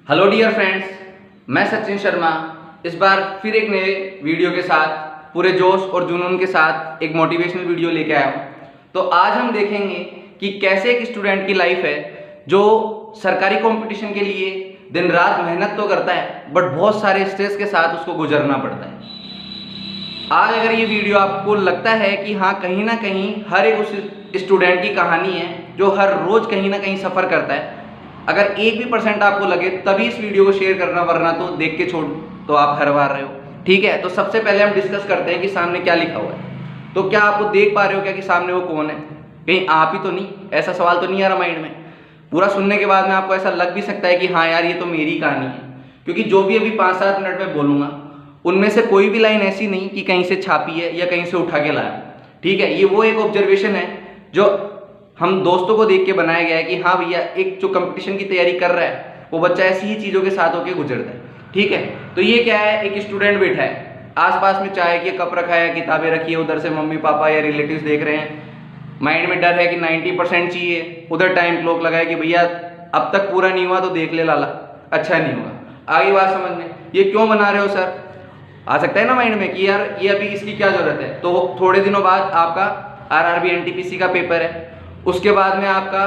Hello dear friends, मैं सचिन शर्मा इस बार फिर एक नए वीडियो के साथ पूरे जोश और जुनून के साथ एक मोटिवेशनल वीडियो लेके आया हूँ। तो आज हम देखेंगे कि कैसे एक स्टूडेंट की लाइफ है जो सरकारी कंपटीशन के लिए दिन रात मेहनत तो करता है बट बहुत सारे स्ट्रेस के साथ उसको गुजरना पड़ता है। आज अगर ये वीडियो आपको लगता है कि हाँ कहीं ना कहीं हर एक उस स्टूडेंट की कहानी है जो हर रोज़ कहीं ना कहीं सफ़र करता है, अगर 1% भी आपको लगे तभी इस वीडियो को शेयर करना, वरना तो देख के छोड़ तो आप हर बार रहे हो। ठीक है, तो सबसे पहले हम डिस्कस करते हैं कि सामने क्या लिखा हुआ है। तो क्या आपको देख पा रहे हो क्या कि सामने वो कौन है? कहीं आप ही तो नहीं? ऐसा सवाल तो नहीं आ रहा माइंड में? पूरा सुनने के बाद में आपको ऐसा लग भी सकता है कि हाँ यार ये तो मेरी कहानी है, क्योंकि जो भी अभी 5-7 मिनट में बोलूँगा उनमें से कोई भी लाइन ऐसी नहीं कि कहीं से छापी है या कहीं से उठा के लाया। ठीक है, ये वो एक ऑब्जर्वेशन है जो हम दोस्तों को देख के बनाया गया है कि हाँ भैया एक जो कंपटीशन की तैयारी कर रहा है वो बच्चा ऐसी ही चीज़ों के साथ होके गुजरता है। ठीक है, तो ये क्या है, एक स्टूडेंट बैठा है, आसपास में चाय की कप रखा है, किताबें रखी है, उधर से मम्मी पापा या रिलेटिव्स देख रहे हैं, माइंड में डर है कि 90% चाहिए, उधर टाइम क्लॉक लगा है कि भैया अब तक पूरा नहीं हुआ तो देख ले लाला, अच्छा नहीं होगा। आगे बात समझ में, ये क्यों बना रहे हो सर? आ सकता है ना माइंड में कि यार ये अभी इसकी क्या ज़रूरत है। तो थोड़े दिनों बाद आपका आरआरबी एनटीपीसी का पेपर है, उसके बाद में आपका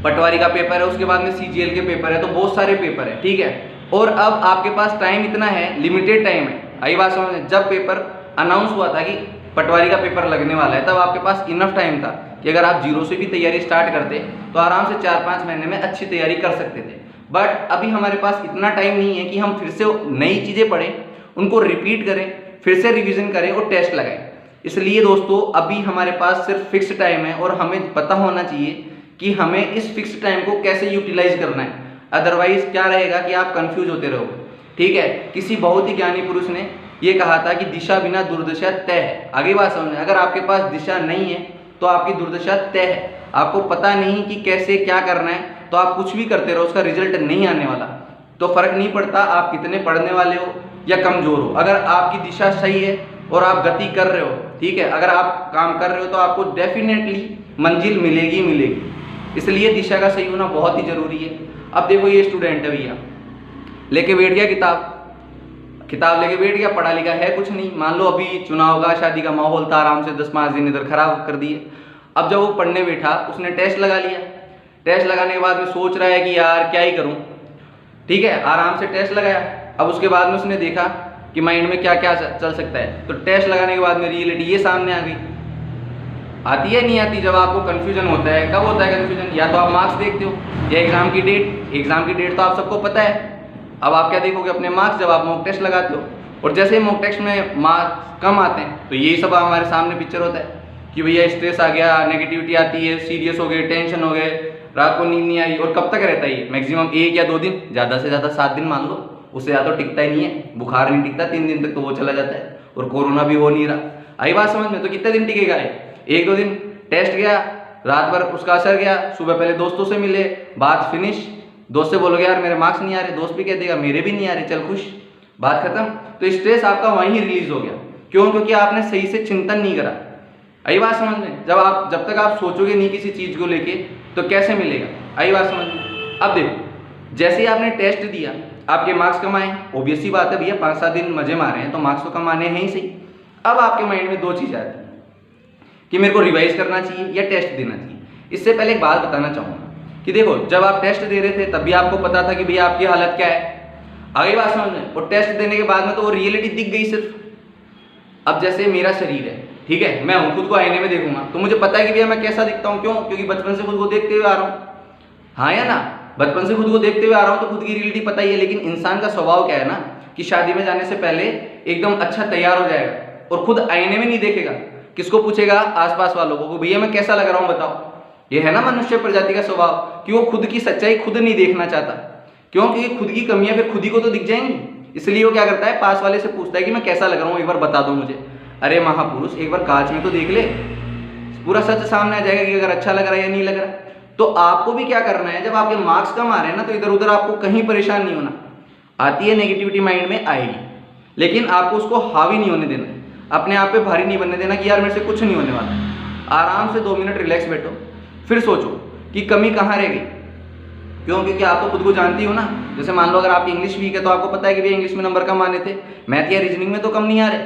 पटवारी का पेपर है, उसके बाद में सीजीएल के पेपर है, तो बहुत सारे पेपर है। ठीक है, और अब आपके पास टाइम इतना है, लिमिटेड टाइम है। आई बात समझ में, जब पेपर अनाउंस हुआ था कि पटवारी का पेपर लगने वाला है तब आपके पास इनफ टाइम था कि अगर आप जीरो से भी तैयारी स्टार्ट करते तो आराम से 4-5 महीने में अच्छी तैयारी कर सकते थे। बट अभी हमारे पास इतना टाइम नहीं है कि हम फिर से नई चीज़ें पढ़ें, उनको रिपीट करें, फिर से रिविज़न करें और टेस्ट लगाएं। इसलिए दोस्तों अभी हमारे पास सिर्फ फिक्स टाइम है और हमें पता होना चाहिए कि हमें इस फिक्स टाइम को कैसे यूटिलाइज करना है। अदरवाइज क्या रहेगा कि आप कंफ्यूज होते रहोगे। ठीक है, किसी बहुत ही ज्ञानी पुरुष ने ये कहा था कि दिशा बिना दुर्दशा तय है। आगे बात समझें, अगर आपके पास दिशा नहीं है तो आपकी दुर्दशा तय है। आपको पता नहीं कि कैसे क्या करना है तो आप कुछ भी करते रहो, उसका रिजल्ट नहीं आने वाला। तो फर्क नहीं पड़ता आप कितने पढ़ने वाले हो या कमजोर हो, अगर आपकी दिशा सही है और आप गति कर रहे हो, ठीक है, अगर आप काम कर रहे हो तो आपको डेफिनेटली मंजिल मिलेगी मिलेगी। इसलिए दिशा का सही होना बहुत ही जरूरी है। अब देखो ये स्टूडेंट है भैया, लेके बैठ गया किताब लेके बैठ गया, पढ़ा लिखा है कुछ नहीं। मान लो अभी चुनाव का शादी का माहौल था, आराम से 10-5 दिन इधर खराब कर दिए। अब जब वो पढ़ने बैठा उसने टेस्ट लगा लिया, टेस्ट लगाने के बाद में सोच रहा है कि यार क्या ही करूँ। ठीक है, आराम से टेस्ट लगाया। अब उसके बाद में उसने देखा कि माइंड में क्या क्या चल सकता है, तो टेस्ट लगाने के बाद में रियलिटी ये सामने आ गई। आती है नहीं आती? जब आपको कन्फ्यूजन होता है, कब होता है कन्फ्यूजन? या तो आप मार्क्स देखते हो या एग्जाम की डेट। एग्जाम की डेट तो आप सबको पता है। अब आप क्या देखोगे? अपने मार्क्स, जब आप मॉक टेस्ट लगाते हो। और जैसे ही मॉक टेस्ट में मार्क्स कम आते हैं तो यही सब हमारे सामने पिक्चर होता है कि भैया स्ट्रेस आ गया, नेगेटिविटी आती है, सीरियस हो गए, टेंशन हो गए, रात को नींद नहीं आई। और कब तक रहता है ये? मैक्सिमम 1 या 2 दिन, ज़्यादा से ज़्यादा 7 दिन मान लो, उससे ज़्यादा तो टिकता ही नहीं है। बुखार नहीं टिकता 3 दिन तक तो वो चला जाता है, और कोरोना भी हो नहीं रहा। आई बात समझ में? तो कितने दिन टिकेगा ये? 1-2 दिन। टेस्ट गया, रात भर उसका असर गया, सुबह पहले दोस्तों से मिले, बात फिनिश। दोस्त से बोलोगे यार मेरे मार्क्स नहीं आ रहे, दोस्त भी कह देगा मेरे भी नहीं आ रहे, चल खुश, बात खत्म। तो स्ट्रेस आपका वहीं रिलीज हो गया। क्यों? क्योंकि आपने सही से चिंतन नहीं करा। आई बात समझ में? जब तक आप सोचोगे नहीं किसी चीज़ को लेके तो कैसे मिलेगा? आई बात समझ में? अब देखो, जैसे ही आपने टेस्ट दिया, आपके मार्क्स कम आए, ऑब्वियस सी बात है भैया 5-7 दिन मजे मारे हैं तो मार्क्स तो कम आने हैं ही सही। अब आपके माइंड में 2 चीज़ आती है कि मेरे को रिवाइज करना चाहिए या टेस्ट देना चाहिए। इससे पहले एक बात बताना चाहूँगा कि देखो, जब आप टेस्ट दे रहे थे तब भी आपको पता था कि भैया आपकी हालत क्या है। आगे बात समझ में? और टेस्ट देने के बाद में तो वो रियलिटी दिख गई सिर्फ। अब जैसे मेरा शरीर है, ठीक है, मैं खुद को आईने में देखूंगा तो मुझे पता है कि भैया मैं कैसा दिखता हूँ। क्यों? क्योंकि बचपन से खुद को देखते हुए आ रहा हूँ। हाँ या ना? बचपन से खुद को देखते हुए आ रहा हूँ तो खुद की रियलिटी पता ही है। लेकिन इंसान का स्वभाव क्या है ना कि शादी में जाने से पहले एकदम अच्छा तैयार हो जाएगा और खुद आईने में नहीं देखेगा। किसको पूछेगा? आसपास वालों को, भैया मैं कैसा लग रहा हूँ बताओ। ये है ना मनुष्य प्रजाति का स्वभाव कि वो खुद की सच्चाई खुद नहीं देखना चाहता। क्यों? क्योंकि खुद की कमियां फिर खुद ही को तो दिख जाएंगी। इसलिए वो क्या करता है, पास वाले से पूछता है कि मैं कैसा लग रहा हूँ, एक बार बता दो मुझे। अरे महापुरुष, एक बार कांच में तो देख ले, पूरा सच सामने आ जाएगा कि अगर अच्छा लग रहा है या नहीं लग रहा। तो आपको भी क्या करना है, जब आपके मार्क्स कम आ रहे हैं ना तो इधर उधर आपको कहीं परेशान नहीं होना। आती है नेगेटिविटी माइंड में आएगी, लेकिन आपको उसको हावी नहीं होने देना है, अपने आप पे भारी नहीं बनने देना कि यार मेरे से कुछ नहीं होने वाला। आराम से 2 मिनट रिलैक्स बैठो, फिर सोचो कि कमी कहाँ रह गई। क्यों? क्योंकि आप तो खुद को जानती हो ना। जैसे मान लो अगर आपकी इंग्लिश वीक है तो आपको पता है कि भैया इंग्लिश में नंबर कम आने थे, मैथ या रीजनिंग में तो कम नहीं आ रहे,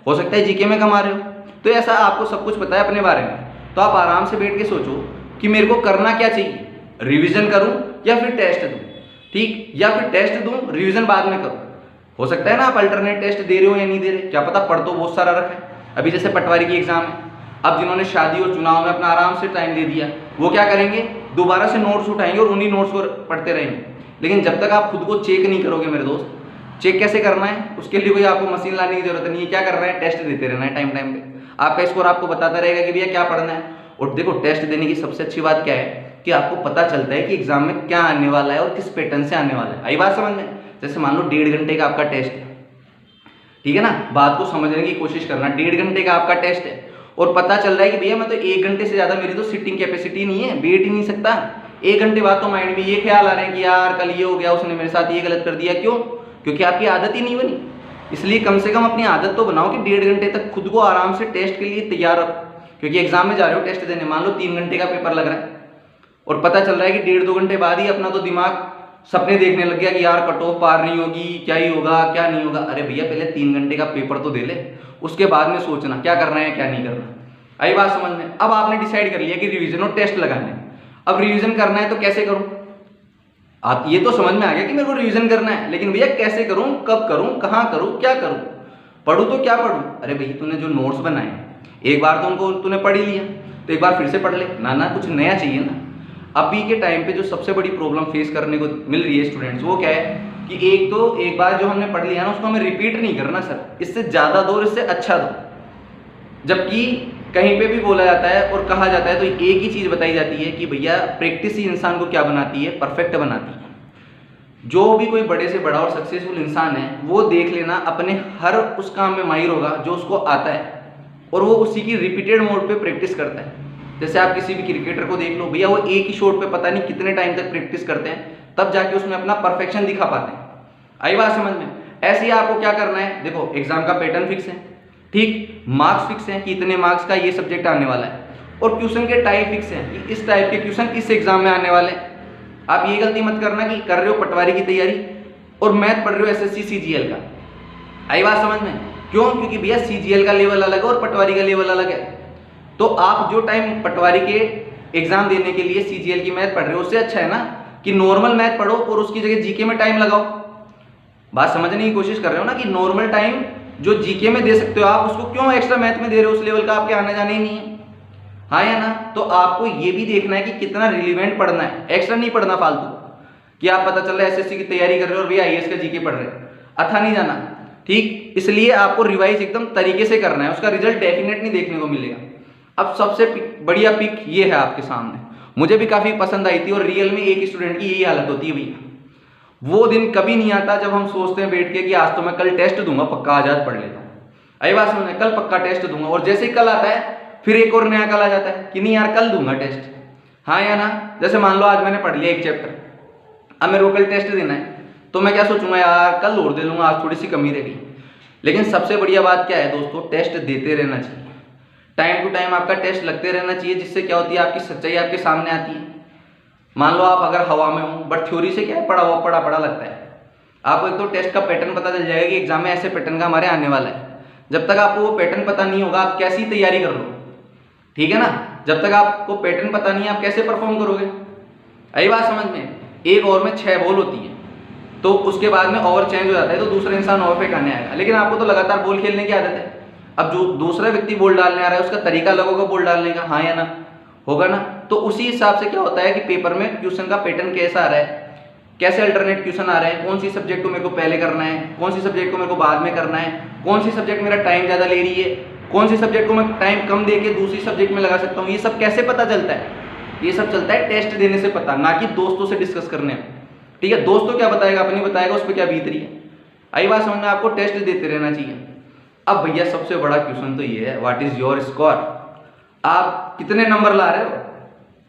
हो सकता है जीके में कम आ रहे हो। तो ऐसा आपको सब कुछ पता है अपने बारे में, तो आप आराम से बैठ के सोचो कि मेरे को करना क्या चाहिए, रिविजन करूं या फिर टेस्ट दूं, ठीक, या फिर टेस्ट दूं रिविजन बाद में करूं। हो सकता है ना आप अल्टरनेट टेस्ट दे रहे हो या नहीं दे रहे, क्या पता, पढ़ तो बहुत सारा रखा है। अभी जैसे पटवारी की एग्जाम है, अब जिन्होंने शादी और चुनाव में अपना आराम से टाइम दे दिया, वो क्या करेंगे, दोबारा से नोट्स उठाएंगे और उन्हीं नोट्स को पढ़ते रहेंगे। लेकिन जब तक आप खुद को चेक नहीं करोगे मेरे दोस्त, चेक कैसे करना है, उसके लिए कोई आपको मशीन लाने की जरूरत नहीं है। क्या करना है, टेस्ट देते रहना है टाइम टाइम पे, आपका स्कोर आपको बताता रहेगा कि भैया क्या पढ़ना है। और देखो टेस्ट देने की सबसे अच्छी बात क्या है कि आपको पता चलता है कि एग्जाम में क्या आने वाला है और किस पैटर्न से आने वाला है। आई बात समझ में? जैसे मान लो 1.5 घंटे का आपका टेस्ट है, ठीक है ना, बात को समझने की कोशिश करना। 1.5 घंटे का आपका टेस्ट है और पता चल रहा है कि भैया मैं तो 1 घंटे से ज़्यादा मेरी तो सिटिंग कैपेसिटी नहीं है, बैठ ही नहीं सकता। 1 घंटे बाद तो माइंड में ये ख्याल आ रहे हैं कि यार कल ये हो गया, उसने मेरे साथ ये गलत कर दिया। क्यों? क्योंकि आपकी आदत ही नहीं बनी। इसलिए कम से कम अपनी आदत तो बनाओ कि 1.5 घंटे तक खुद को आराम से टेस्ट के लिए तैयार रखो। क्योंकि एग्जाम में जा रहे हो टेस्ट देने, मान लो 3 घंटे का पेपर लग रहा है और पता चल रहा है कि 1.5-2 घंटे बाद ही अपना तो दिमाग सपने देखने लग गया कि यार कट ऑफ पार नहीं होगी, क्या ही होगा क्या नहीं होगा। अरे भैया पहले 3 घंटे का पेपर तो दे ले, उसके बाद में सोचना क्या करना है क्या नहीं करना। आई बात समझ में? अब आपने डिसाइड कर लिया कि रिवीजन और टेस्ट लगाने, अब रिवीजन करना है तो कैसे करूं? आप ये तो समझ में आ गया कि मेरे को रिवीजन करना है, लेकिन भैया कैसे करूं, कब करूं, कहां करूं, क्या करूं, पढ़ूं तो क्या पढ़ूं? अरे भैया तूने जो नोट्स बनाए एक बार तो उनको तूने पढ़ ही लिया, तो एक बार फिर से पढ़ ले ना, कुछ नया चाहिए ना। अभी के टाइम पे जो सबसे बड़ी प्रॉब्लम फेस करने को मिल रही है स्टूडेंट्स, वो क्या है कि एक बार जो हमने पढ़ लिया ना उसको हमें रिपीट नहीं करना सर, इससे ज़्यादा दो, इससे अच्छा दो। जबकि कहीं पे भी बोला जाता है और कहा जाता है तो एक ही चीज़ बताई जाती है कि भैया प्रैक्टिस ही इंसान को क्या बनाती है, परफेक्ट बनाती है। जो भी कोई बड़े से बड़ा और सक्सेसफुल इंसान है वो देख लेना अपने हर उस काम में माहिर होगा जो उसको आता है और वो उसी की रिपीटेड मोड पे प्रैक्टिस करता है। जैसे आप किसी भी क्रिकेटर को देख लो, भैया वो एक ही शॉट पे पता नहीं कितने टाइम तक प्रैक्टिस करते हैं, तब जाके उसमें अपना परफेक्शन दिखा पाते हैं। आई बात समझ में? ऐसे ही आपको क्या करना है, देखो एग्जाम का पैटर्न फिक्स है, ठीक, मार्क्स फिक्स हैं कि इतने मार्क्स का ये सब्जेक्ट आने वाला है, और क्वेश्चन के टाइप फिक्स हैं कि इस टाइप के क्वेश्चन इस एग्जाम में आने वाले हैं। आप ये गलती मत करना कि कर रहे हो पटवारी की तैयारी और मैथ पढ़ रहे हो एसएससी सीजीएल का। आई बात समझ में? क्यों? क्योंकि भैया सीजीएल का लेवल अलग है और पटवारी का लेवल अलग है। तो आप जो टाइम पटवारी के एग्जाम देने के लिए सीजीएल की मैथ पढ़ रहे हो उससे अच्छा है ना कि नॉर्मल मैथ पढ़ो और उसकी जगह जीके में टाइम लगाओ। बात समझने की कोशिश कर रहे हो ना कि नॉर्मल टाइम जो जीके में दे सकते हो आप उसको क्यों एक्स्ट्रा मैथ में दे रहे हो, उस लेवल का आपके आने जाने ही नहीं है, हाँ या ना? तो आपको ये भी देखना है कि कितना रिलीवेंट पढ़ना है, एक्स्ट्रा नहीं पढ़ना फालतू कि आप पता चल रहा है एसएससी की तैयारी कर रहे हो और भैया आईएएस का जीके पढ़ रहे हो, अथा नहीं जाना, ठीक। इसलिए आपको रिवाइज एकदम तरीके से करना है, उसका रिजल्ट डेफिनेट नहीं देखने को मिलेगा। अब सबसे बढ़िया पिक ये है आपके सामने, मुझे भी काफ़ी पसंद आई थी और रियल में एक स्टूडेंट की यही हालत होती है भैया। वो दिन कभी नहीं आता जब हम सोचते हैं बैठ के कि आज तो मैं कल टेस्ट दूंगा, पक्का आज पढ़ लेता हूँ, आई बात समझ में, कल पक्का टेस्ट दूंगा, और जैसे ही कल आता है फिर एक और नया कल आ जाता है कि नहीं यार कल दूंगा टेस्ट, हाँ या ना? जैसे मान लो आज मैंने पढ़ लिया एक चैप्टर, अब मेरे को कल टेस्ट देना है, तो मैं क्या सोचूंगा, यार कल और दे लूंगा, आज थोड़ी सी कमी रह गई। लेकिन सबसे बढ़िया बात क्या है दोस्तों, टेस्ट देते रहना चाहिए, टाइम टू टाइम आपका टेस्ट लगते रहना चाहिए, जिससे क्या होती है आपकी सच्चाई आपके सामने आती है। मान लो आप अगर हवा में हो, बट थ्योरी से क्या है, पढ़ा लगता है, आपको एक तो टेस्ट का पैटर्न पता चल जाएगा कि एग्जाम में ऐसे पैटर्न का हमारे आने वाला है। जब तक आपको वो पैटर्न पता नहीं होगा आप कैसी तैयारी कर लो, ठीक है ना? जब तक आपको पैटर्न पता नहीं है आप कैसे परफॉर्म करोगे? यही बात समझ में। एक ओवर में 6 बॉल होती है, तो उसके बाद में ओवर चेंज हो जाता है तो दूसरा इंसान ओवर पे करने आएगा, लेकिन आपको तो लगातार बॉल खेलने की आदत है। अब जो दूसरा व्यक्ति बॉल डालने आ रहा है उसका तरीका अलग होगा बॉल डालने का, हाँ या ना? होगा ना? तो उसी हिसाब से क्या होता है कि पेपर में क्वेश्चन का पैटर्न कैसा आ रहा है, कैसे अल्टरनेट क्वेश्चन आ रहे हैं, कौन सी सब्जेक्ट को मेरे को पहले करना है, कौन सी सब्जेक्ट को मेरे को बाद में करना है, कौन सी सब्जेक्ट मेरा टाइम ज़्यादा ले रही है, कौन सी सब्जेक्ट को मैं टाइम कम दे के दूसरी सब्जेक्ट में लगा सकता हूँ, ये सब कैसे पता चलता है? ये सब चलता है टेस्ट देने से पता, ना कि दोस्तों से डिस्कस करने में, ठीक है? दोस्तों क्या बताएगा, अपनी बताएगा, उस पर क्या बीत रही है। आई बात समझ में? आपको टेस्ट देते रहना चाहिए। अब भैया सबसे बड़ा क्वेश्चन तो ये है, व्हाट इज योर स्कोर, आप कितने नंबर ला रहे हो?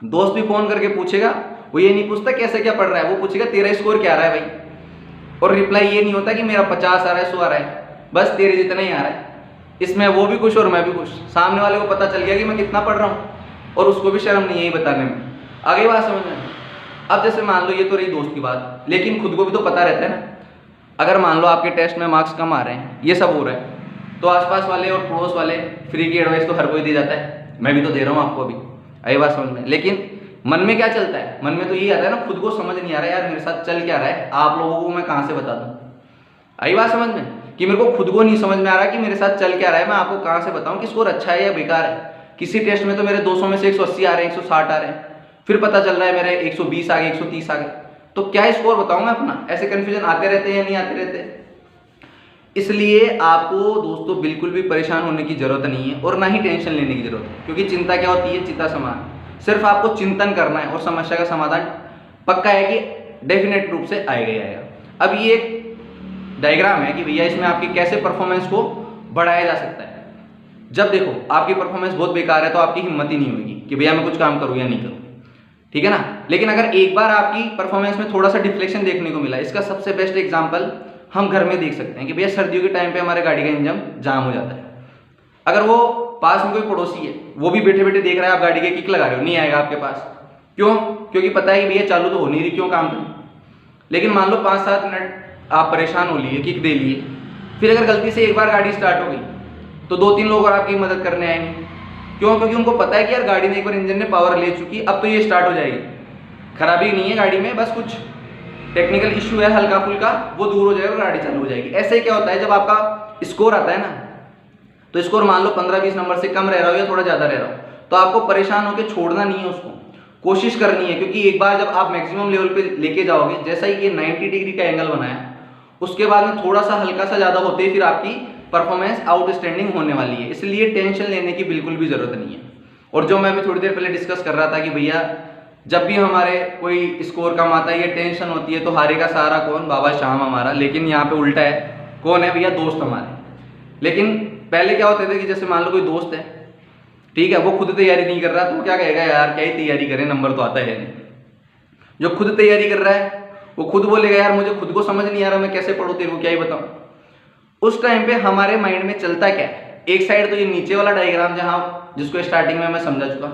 दोस्त भी फोन करके पूछेगा, वो ये नहीं पूछता कैसे क्या पढ़ रहा है, वो पूछेगा तेरा स्कोर क्या आ रहा है भाई, और रिप्लाई ये नहीं होता कि मेरा 50 आ रहा है, 100 आ रहा है, बस तेरे जितना ही आ रहा है। इसमें वो भी खुश और मैं भी खुश, सामने वाले को पता चल गया कि मैं कितना पढ़ रहा हूँ और उसको भी शर्म नहीं है ये बताने में। आगे बात समझ में? अब जैसे मान लो ये तो रही दोस्त की बात, लेकिन खुद को भी तो पता रहता है ना, अगर मान लो आपके टेस्ट में मार्क्स कम आ रहे हैं, ये सब हो रहा है, तो आसपास वाले और पड़ोस वाले फ्री की एडवाइस तो हर कोई दे जाता है, मैं भी तो दे रहा हूँ आपको अभी, आई बात समझ में। लेकिन मन में क्या चलता है, मन में तो यही आता है ना, खुद को समझ नहीं आ रहा है यार मेरे साथ चल क्या रहा है, आप लोगों को मैं कहाँ से बता दूँ, आई बात समझ में, कि मेरे को खुद को नहीं समझ में आ रहा कि मेरे साथ चल क्या रहा है, मैं आपको कहाँ से बताऊँ कि स्कोर अच्छा है या बेकार है। किसी टेस्ट में तो मेरे 200 में से 180 आ रहे हैं, 160 आ रहे हैं, फिर पता चल रहा है मेरे 120 आ गए, 130 आ गए, तो क्या स्कोर बताऊँ मैं अपना। ऐसे कन्फ्यूजन आते रहते हैं या नहीं आते रहते। इसलिए आपको दोस्तों बिल्कुल भी परेशान होने की जरूरत नहीं है और ना ही टेंशन लेने की जरूरत है, क्योंकि चिंता क्या होती है, चिता समान। सिर्फ आपको चिंतन करना है और समस्या का समाधान पक्का है कि डेफिनेट रूप से आएगा ही आएगा। अब ये एक डायग्राम है कि भैया इसमें आपकी कैसे परफॉर्मेंस को बढ़ाया जा सकता है। जब देखो आपकी परफॉर्मेंस बहुत बेकार है तो आपकी हिम्मत ही नहीं होगी कि भैया मैं कुछ काम करूँ या नहीं करूँ, ठीक है ना। लेकिन अगर एक बार आपकी परफॉर्मेंस में थोड़ा सा डिफ्लेक्शन देखने को मिला, इसका सबसे बेस्ट एग्जाम्पल हम घर में देख सकते हैं कि भैया सर्दियों के टाइम पे हमारे गाड़ी का इंजन जाम हो जाता है। अगर वो पास में कोई पड़ोसी है, वो भी बैठे बैठे देख रहा है आप गाड़ी के किक लगा रहे हो, नहीं आएगा आपके पास। क्यों? क्योंकि पता है कि भैया चालू तो हो नहीं रही, क्यों काम करें। लेकिन मान लो 5-7 मिनट आप परेशान हो लिए, किक दे लिए, फिर अगर गलती से एक बार गाड़ी स्टार्ट हो गई तो 2-3 लोग और आपकी मदद करने आएंगे। क्यों? क्योंकि उनको पता है कि यार गाड़ी ने एक बार इंजन ने पावर ले चुकी, अब तो ये स्टार्ट हो जाएगी, खराबी नहीं है गाड़ी में, बस कुछ टेक्निकल इश्यू है हल्का फुल्का, वो दूर हो जाएगा और गाड़ी चालू हो जाएगी। ऐसे ही क्या होता है जब आपका स्कोर आता है ना, तो स्कोर मान लो 15-20 नंबर से कम रह रहा हो या थोड़ा ज़्यादा रह रहा हो, तो आपको परेशान होकर छोड़ना नहीं है, उसको कोशिश करनी है। क्योंकि एक बार जब आप मैक्सिमम लेवल पे लेके जाओगे, जैसा ही ये 90 डिग्री का एंगल बनाया, उसके बाद में थोड़ा सा हल्का सा ज़्यादा होते ही फिर आपकी परफॉर्मेंस आउटस्टैंडिंग होने वाली है। इसलिए टेंशन लेने की बिल्कुल भी ज़रूरत नहीं है। और जो मैं अभी थोड़ी देर पहले डिस्कस कर रहा था कि भैया जब भी हमारे कोई स्कोर कम आता है, ये टेंशन होती है, तो हारे का सहारा कौन? बाबा शाम हमारा। लेकिन यहाँ पे उल्टा है, कौन है भैया? दोस्त हमारे। लेकिन पहले क्या होते थे कि जैसे मान लो कोई दोस्त है, ठीक है, वो खुद तैयारी नहीं कर रहा, तो क्या कहेगा यार क्या ही तैयारी करें, नंबर तो आता है नहीं। जो खुद तैयारी कर रहा है वो खुद बोलेगा यार मुझे खुद को समझ नहीं आ रहा, मैं कैसे पढ़ूँ, तेरे को क्या ही बताऊँ। उस टाइम पे हमारे माइंड में चलता क्या है? एक साइड तो ये नीचे वाला डायग्राम जहाँ जिसको स्टार्टिंग में मैं समझा चुका,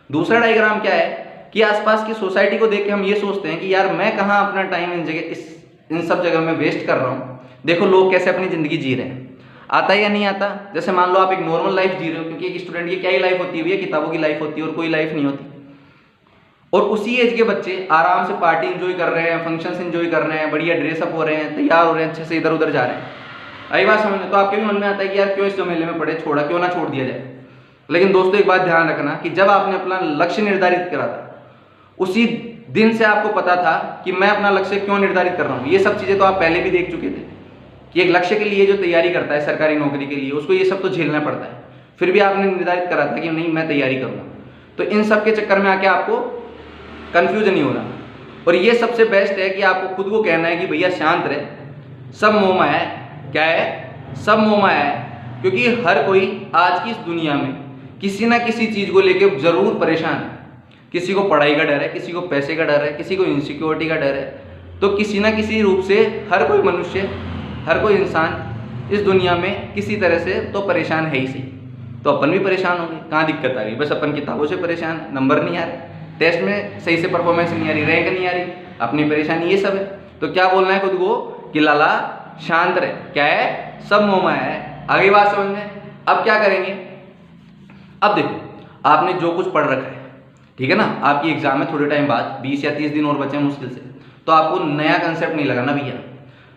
दूसरा डायग्राम क्या है कि आसपास की सोसाइटी को देख के हम ये सोचते हैं कि यार मैं कहाँ अपना टाइम इन सब जगह में वेस्ट कर रहा हूँ, देखो लोग कैसे अपनी ज़िंदगी जी रहे हैं। आता है या नहीं आता? जैसे मान लो आप एक नॉर्मल लाइफ जी रहे हो, क्योंकि एक स्टूडेंट की क्या ही लाइफ होती है भैया, किताबों की लाइफ होती है और कोई लाइफ नहीं होती। और उसी एज के बच्चे आराम से पार्टी एंजॉय कर रहे हैं, फंक्शंस एंजॉय कर रहे हैं, बढ़िया ड्रेसअप हो रहे हैं, तैयार हो रहे हैं, अच्छे से इधर उधर जा रहे हैं। आई बात समझ में? तो आपके भी मन में आता है कि यार क्यों इस झमेले में पड़े, छोड़ा क्यों ना छोड़ दिया जाए। लेकिन दोस्तों एक बात ध्यान रखना कि जब आपने अपना लक्ष्य निर्धारित करा था, उसी दिन से आपको पता था कि मैं अपना लक्ष्य क्यों निर्धारित कर रहा हूँ। ये सब चीज़ें तो आप पहले भी देख चुके थे कि एक लक्ष्य के लिए जो तैयारी करता है सरकारी नौकरी के लिए, उसको ये सब तो झेलना पड़ता है। फिर भी आपने निर्धारित करा था कि नहीं मैं तैयारी करूँगा, तो इन सब के चक्कर में आके आपको कन्फ्यूजन नहीं होना। और ये सबसे बेस्ट है कि आपको खुद को कहना है कि भैया शांत रहे, सब मोह माया है। क्या है? सब मोह माया है। क्योंकि हर कोई आज की इस दुनिया में किसी ना किसी चीज़ को लेके ज़रूर परेशान है। किसी को पढ़ाई का डर है, किसी को पैसे का डर है, किसी को इनसिक्योरिटी का डर है। तो किसी ना किसी रूप से हर कोई मनुष्य, हर कोई इंसान इस दुनिया में किसी तरह से तो परेशान है ही सही। तो अपन भी परेशान होंगे, कहाँ दिक्कत आ रही? बस अपन किताबों से परेशान, नंबर नहीं आ रहे, टेस्ट में सही से परफॉर्मेंस नहीं आ रही, रैंक नहीं आ रही, अपनी परेशानी ये सब है। तो क्या बोलना है खुद को कि लाला शांत रहे। क्या है? सब मोह माया है। आगे बात समझ में? अब क्या करेंगे? अब देखो आपने जो कुछ पढ़ रखा है, ठीक है ना, आपकी एग्जाम में थोड़े टाइम बाद 20 या 30 दिन और बचे मुश्किल से, तो आपको नया कंसेप्ट नहीं लगाना भैया।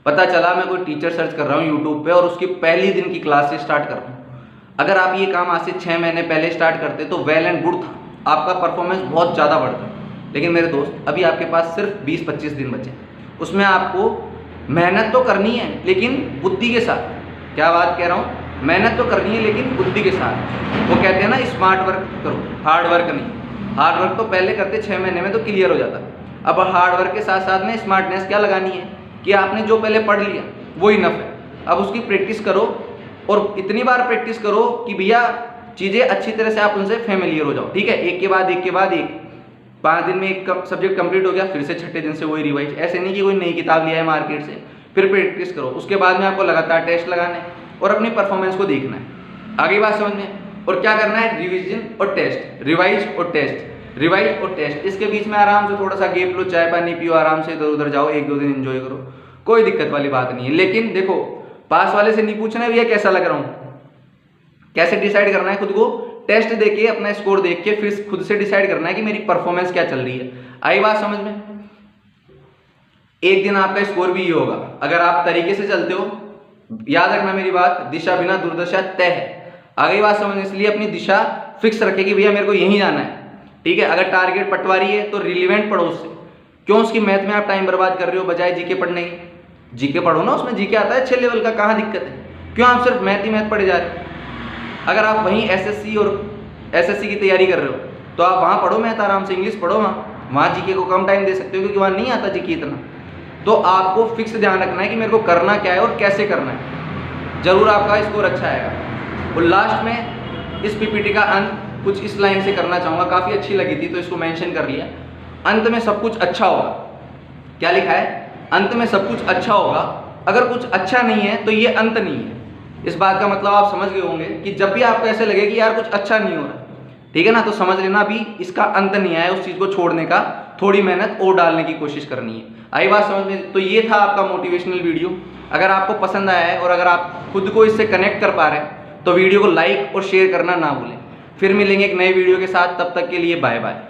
पता चला मैं कोई टीचर सर्च कर रहा हूँ यूट्यूब पे और उसकी पहली दिन की क्लास से स्टार्ट कर रहा हूँ। अगर आप ये काम आज से 6 महीने पहले स्टार्ट करते तो वेल एंड गुड था, आपका परफॉर्मेंस बहुत ज़्यादा बढ़ता। लेकिन मेरे दोस्त अभी आपके पास सिर्फ 20-25 दिन बचे, उसमें आपको मेहनत तो करनी है लेकिन बुद्धि के साथ। क्या बात कह रहा हूँ? मेहनत तो करनी है लेकिन बुद्धि के साथ। वो कहते हैं ना स्मार्ट वर्क करो, हार्ड वर्क नहीं। हार्ड वर्क तो पहले करते 6 महीने में तो क्लियर हो जाता। अब हार्ड वर्क के साथ साथ में स्मार्टनेस क्या लगानी है कि आपने जो पहले पढ़ लिया वो इनफ है, अब उसकी प्रैक्टिस करो और इतनी बार प्रैक्टिस करो कि भैया चीज़ें अच्छी तरह से आप उनसे फेमिलियर हो जाओ। ठीक है, एक के बाद एक 5 दिन में एक सब्जेक्ट कंप्लीट हो गया, फिर से 6ठे दिन से वही रिवाइज। ऐसे नहीं कि कोई नई किताब लिया है मार्केट से, फिर प्रैक्टिस करो। उसके बाद में आपको लगातार टेस्ट लगाना है और अपनी परफॉर्मेंस को देखना है। आगे बात समझ में? और क्या करना है? रिवीजन और टेस्ट, रिवाइज और टेस्ट, रिवाइज और टेस्ट, इसके बीच में आराम से थोड़ा सा गैप लो, चाय पानी पियो, आराम से इधर उधर जाओ, 1-2 दिन एंजॉय करो, कोई दिक्कत वाली बात नहीं है। लेकिन देखो, पास वाले से नहीं पूछना भैया कैसा लग रहा हूँ, कैसे डिसाइड करना है खुद को, टेस्ट देके अपना स्कोर देख के फिर खुद से डिसाइड करना है कि मेरी परफॉर्मेंस क्या चल रही है। आई बात समझ में? एक दिन आपका स्कोर भी ये होगा अगर आप तरीके से चलते हो। याद रखना मेरी बात, दिशा बिना दुर्दशा तय है। आगे बात समझ, इसलिए अपनी दिशा फिक्स रखे कि भैया मेरे को यहीं जाना है, ठीक है। अगर टारगेट पटवारी है तो रिलीवेंट पढ़ो उससे, क्यों उसकी मैथ में आप टाइम बर्बाद कर रहे हो बजाय जीके पढ़ने के? जीके पढ़ो ना, उसमें जीके आता है 6 लेवल का, कहाँ दिक्कत है? क्यों आप सिर्फ मैथ ही मैथ पढ़े जा रहे हो? अगर आप वहीं एसएससी और एसएससी की तैयारी कर रहे हो तो आप वहाँ पढ़ो मैथ, आराम से इंग्लिश पढ़ो, वहाँ जीके को कम टाइम दे सकते हो क्योंकि वहाँ नहीं आता जीके इतना। तो आपको फिक्स ध्यान रखना है कि मेरे को करना क्या है और कैसे करना है, जरूर आपका स्कोर अच्छा आएगा। और लास्ट में इस पीपीटी का अंत कुछ इस लाइन से करना चाहूँगा, काफ़ी अच्छी लगी थी तो इसको मेंशन कर लिया। अंत में सब कुछ अच्छा होगा। क्या लिखा है? अंत में सब कुछ अच्छा होगा। अगर कुछ अच्छा नहीं है तो ये अंत नहीं है। इस बात का मतलब आप समझ गए होंगे कि जब भी आपको ऐसे लगे कि यार कुछ अच्छा नहीं हो रहा, ठीक है ना, तो समझ लेना अभी इसका अंत नहीं आया, उस चीज़ को छोड़ने का थोड़ी मेहनत और डालने की कोशिश करनी है। आई बात समझ में? तो ये था आपका मोटिवेशनल वीडियो। अगर आपको पसंद आया है और अगर आप खुद को इससे कनेक्ट कर पा रहे हैं तो वीडियो को लाइक और शेयर करना ना भूलें। फिर मिलेंगे एक नए वीडियो के साथ, तब तक के लिए बाय बाय।